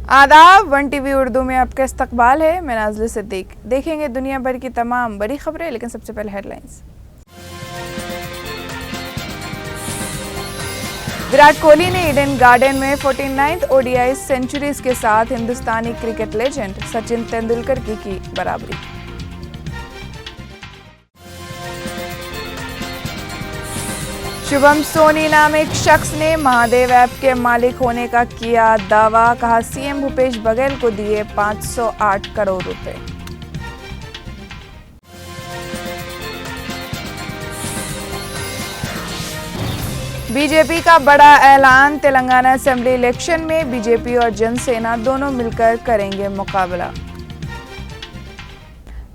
आदाब। One TV Urdu में आपका इस्तकबाल है। मैं नाज़िला सिद्दीक। देखेंगे दुनिया भर की तमाम बड़ी खबरें, लेकिन सबसे पहले हेडलाइंस। विराट कोहली ने ईडन गार्डन में 49th ODI सेंचुरीज के साथ हिंदुस्तानी क्रिकेट लेजेंड सचिन तेंदुलकर की बराबरी। शुभम सोनी नाम एक शख्स ने महादेव ऐप के मालिक होने का किया दावा। कहा सीएम भूपेश बघेल को दिए 508 करोड़ रुपए। बीजेपी का बड़ा ऐलान। तेलंगाना असेंबली इलेक्शन में बीजेपी और जनसेना दोनों मिलकर करेंगे मुकाबला।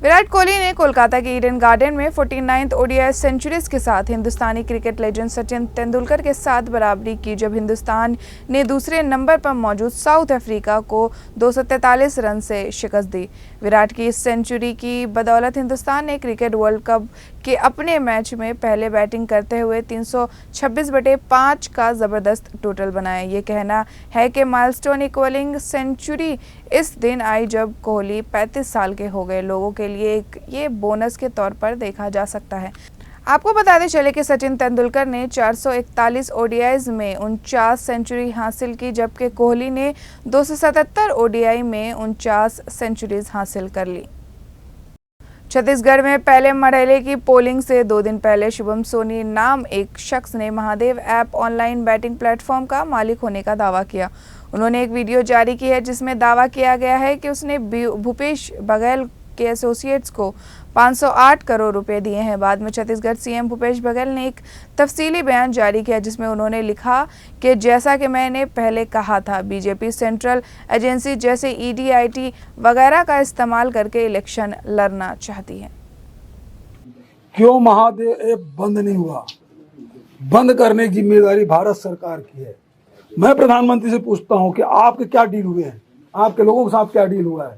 विराट कोहली ने कोलकाता के ईडन गार्डन में 49th ODI सेंचुरीज के साथ हिंदुस्तानी क्रिकेट लेजेंड सचिन तेंदुलकर के साथ बराबरी की, जब हिंदुस्तान ने दूसरे नंबर पर मौजूद साउथ अफ्रीका को 243 रन से शिकस्त दी। विराट की इस सेंचुरी की बदौलत हिंदुस्तान ने क्रिकेट वर्ल्ड कप के अपने मैच में पहले बैटिंग करते हुए 326/5 का जबरदस्त टोटल बनाया। ये कहना है कि माइलस्टोन इक्वलिंग सेंचुरी इस दिन आई जब कोहली 35 साल के हो गए। लोगों के लिए ये बोनस के तौर पर देखा जा सकता है। आपको बताते चले कि सचिन तेंदुलकर ने 441 ODIs में 49 सेंचुरी हासिल की, जबकि कोहली ने 277 ODI में 49 सेंचुरीज हासिल कर ली। छत्तीसगढ़ में पहले मरहले की पोलिंग से 2 दिन पहले शुभम सोनी नाम एक शख्स ने Mahadev app online batting platform का मालिक होने का दावा किया। उन्होंने एक वीडियो जारी की है जिसमें दावा किया गया है कि उसने भूपेश बघेल के एसोसिएट्स को 508 करोड़ रुपए दिए हैं। बाद में छत्तीसगढ़ सीएम भूपेश बघेल ने एक तफसीली बयान जारी किया जिसमें उन्होंने लिखा कि जैसा कि मैंने पहले कहा था, बीजेपी सेंट्रल एजेंसी जैसे ED, IT वगैरह का इस्तेमाल करके इलेक्शन लड़ना चाहती है। क्यों महादेव ऐप बंद नहीं हुआ? बंद करने की जिम्मेदारी भारत सरकार की है। मैं प्रधानमंत्री से पूछता हूं कि आपके क्या डील हुए हैं, आपके लोगों के साथ क्या डील हुआ है,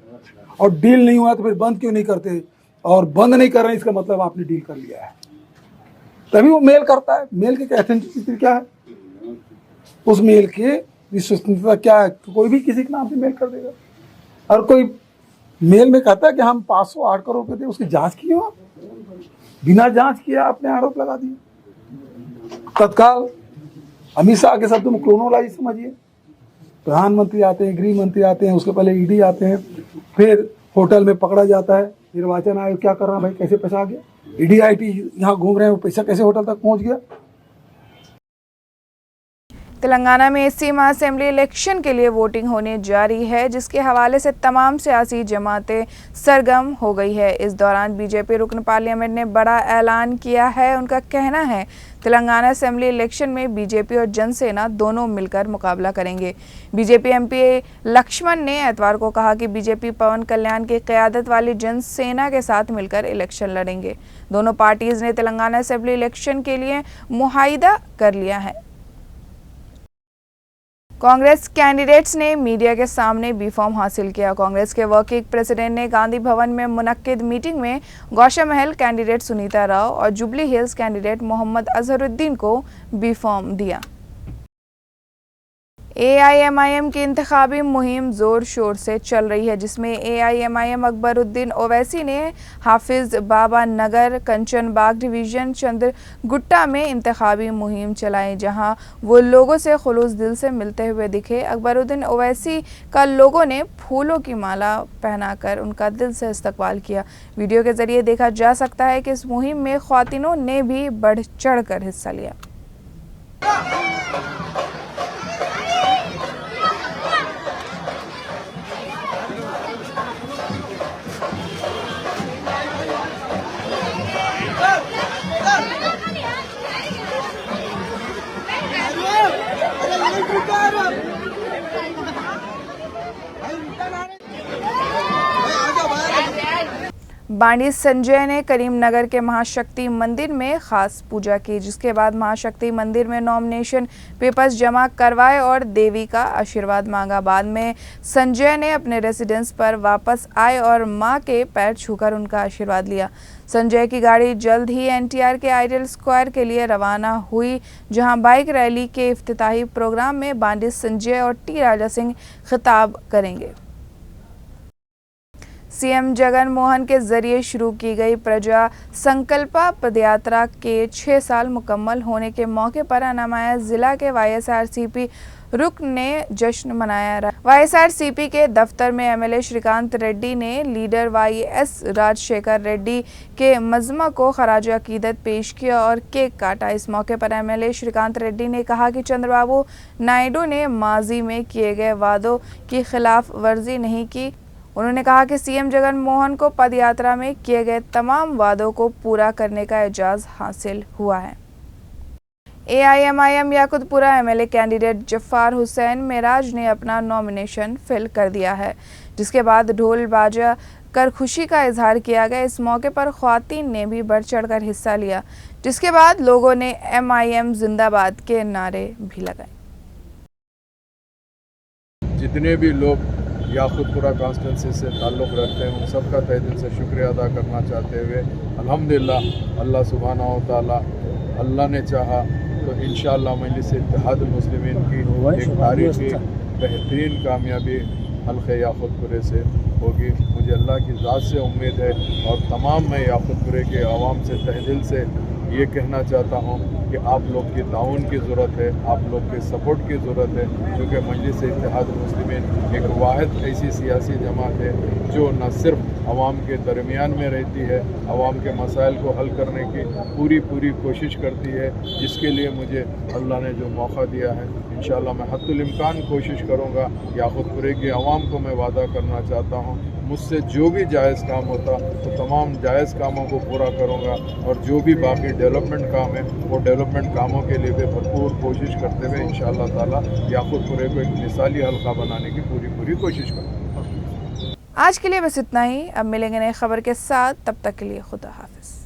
और डील नहीं हुआ है तो फिर बंद क्यों नहीं करते? और बंद नहीं कर रहे हैं इसका मतलब आपने डील कर लिया है। तभी वो मेल करता है। मेल की ऑथेंटिसिटी क्या है, उस मेल की विश्वसनीयता क्या है? तो कोई भी किसी के नाम से मेल कर देगा। और कोई मेल में कहता है कि हम 508 करोड़ रुपए थे, उसकी जांच की हो? बिना जांच किए आपने आरोप लगा दिए। तत्काल अमित शाह के शब्दों में क्रोनोलॉजी समझिए। प्रधानमंत्री आते हैं, गृह मंत्री आते हैं, उसके पहले ED आते हैं, फिर होटल में पकड़ा जाता है। निर्वाचन आयोग क्या कर रहा है भाई, कैसे पैसा आ गया? ED IT यहाँ घूम रहे हैं, वो पैसा कैसे होटल तक पहुंच गया? तेलंगाना में इसी माह असेंबली इलेक्शन के लिए वोटिंग होने जारी है, जिसके हवाले से तमाम सियासी जमातें सरगर्म हो गई है। इस दौरान बीजेपी रुकन पार्लियामेंट ने बड़ा ऐलान किया है। उनका कहना है तेलंगाना असेंबली इलेक्शन में बीजेपी और जनसेना दोनों मिलकर मुकाबला करेंगे। बीजेपी MP लक्ष्मण ने एतवार को कहा कि बीजेपी पवन कल्याण की क़यादत वाली जनसेना के साथ मिलकर इलेक्शन लड़ेंगे। दोनों पार्टीज ने तेलंगाना असेंबली इलेक्शन के लिए मुआहिदा कर लिया है। कांग्रेस कैंडिडेट्स ने मीडिया के सामने बी फॉर्म हासिल किया। कांग्रेस के वर्किंग प्रेसिडेंट ने गांधी भवन में मुनक्किद मीटिंग में गौशा महल कैंडिडेट सुनीता राव और जुबली हिल्स कैंडिडेट मोहम्मद अजहरुद्दीन को बी फॉर्म दिया। AIMIM की इंतखाबी मुहिम जोर शोर से चल रही है, जिसमें AIMIM अकबरुद्दीन ओवैसी ने हाफिज बाबा नगर, कंचन बाग डिवीजन, चंद्रगुट्टा में इंतखाबी मुहिम चलाई, जहां वो लोगों से खुलूस दिल से मिलते हुए दिखे। अकबरुद्दीन ओवैसी का लोगों ने फूलों की माला पहनाकर उनका दिल से इस्तकबाल किया। वीडियो के जरिए देखा जा सकता है कि इस मुहिम में ख्वातीनों ने भी बढ़ चढ़ कर हिस्सा लिया। बांडी संजय ने करीमनगर के महाशक्ति मंदिर में खास पूजा की, जिसके बाद महाशक्ति मंदिर में नॉमिनेशन पेपर्स जमा करवाए और देवी का आशीर्वाद मांगा। बाद में संजय ने अपने रेसिडेंस पर वापस आए और मां के पैर छूकर उनका आशीर्वाद लिया। संजय की गाड़ी जल्द ही एनटीआर के आइडियल स्क्वायर के लिए रवाना हुई, जहां बाइक रैली के इफ्तिताही प्रोग्राम में बांडी संजय और टी राजा सिंह खिताब करेंगे। सीएम जगन मोहन के जरिए शुरू की गई प्रजा संकल्पा पदयात्रा के 6 साल मुकम्मल होने के मौके पर अनामया जिला के वाईएसआरसीपी रुकन ने जश्न मनाया। वाईएसआरसीपी के दफ्तर में एमएलए श्रीकांत रेड्डी ने लीडर वाईएस राजशेखर रेड्डी के मजमा को खराज अकीदत पेश किया और केक काटा। इस मौके पर एमएलए श्रीकांत रेड्डी ने कहा कि चंद्रबाबू नायडू ने माजी में किए गए वादों की खिलाफ वर्जी नहीं की। उन्होंने कहा कि सीएम जगन मोहन को पदयात्रा में किए गए तमाम वादों को पूरा करने का एजाज हासिल हुआ है। एआईएमआईएम याकुतपुरा एमएलए कैंडिडेट जफार हुसैन मेराज ने अपना नॉमिनेशन फिल कर दिया है, जिसके बाद ढोल बाजा कर खुशी का इजहार किया गया। इस मौके पर ख्वातीन ने भी बढ़ चढ़कर हिस्सा लिया, जिसके बाद लोगों ने एमआईएम जिंदाबाद के नारे भी लगाए। जितने भी लोग याकुतपुरा कॉन्स्टिट्यूंसी से ताल्लुक़ रखते हैं उन सबका तहे दिल से शुक्रिया अदा करना चाहते हुए अल्हम्दुलिल्लाह अल्लाह सुब्हानहू व तआला अल्लाह ने चाहा तो इंशाअल्लाह मजलिस इत्तेहादुल मुस्लिमीन की एक तारीख़ी बेहतरीन कामयाबी हल्क़े याकुतपुरे से होगी। मुझे अल्लाह की ज़ात से उम्मीद है और तमाम मैं याकुतपुरे के अवाम से तहे दिल से ये कहना चाहता हूँ कि आप लोग की ताउन की ज़रूरत है, आप लोग के सपोर्ट की ज़रूरत है, क्योंकि मजलिस इत्तेहादुल मुस्लिमीन एक वाहिद ऐसी सियासी जमात है जो न सिर्फ अवाम के दरमियान में रहती है, अवाम के मसाइल को हल करने की पूरी कोशिश करती है, जिसके लिए मुझे अल्लाह ने जो मौका दिया है इंशाअल्लाह मैं हद्दुल इम्कान कोशिश करूँगा। याकुतपुरे की अवाम को मैं वादा करना चाहता हूँ मुझसे जो भी जायज़ काम होता तो तमाम जायज़ कामों को पूरा करूँगा और जो भी बाकी डेवलपमेंट काम है वो डेवलपमेंट कामों के लिए भी भरपूर कोशिश करते हुए इंशाअल्लाह ताला याकुतपुरे को एक मिसाली हल्का बनाने की पूरी कोशिश करूँगा। आज के लिए बस इतना ही। अब मिलेंगे नई खबर के साथ, तब तक के लिए खुदा हाफिज़।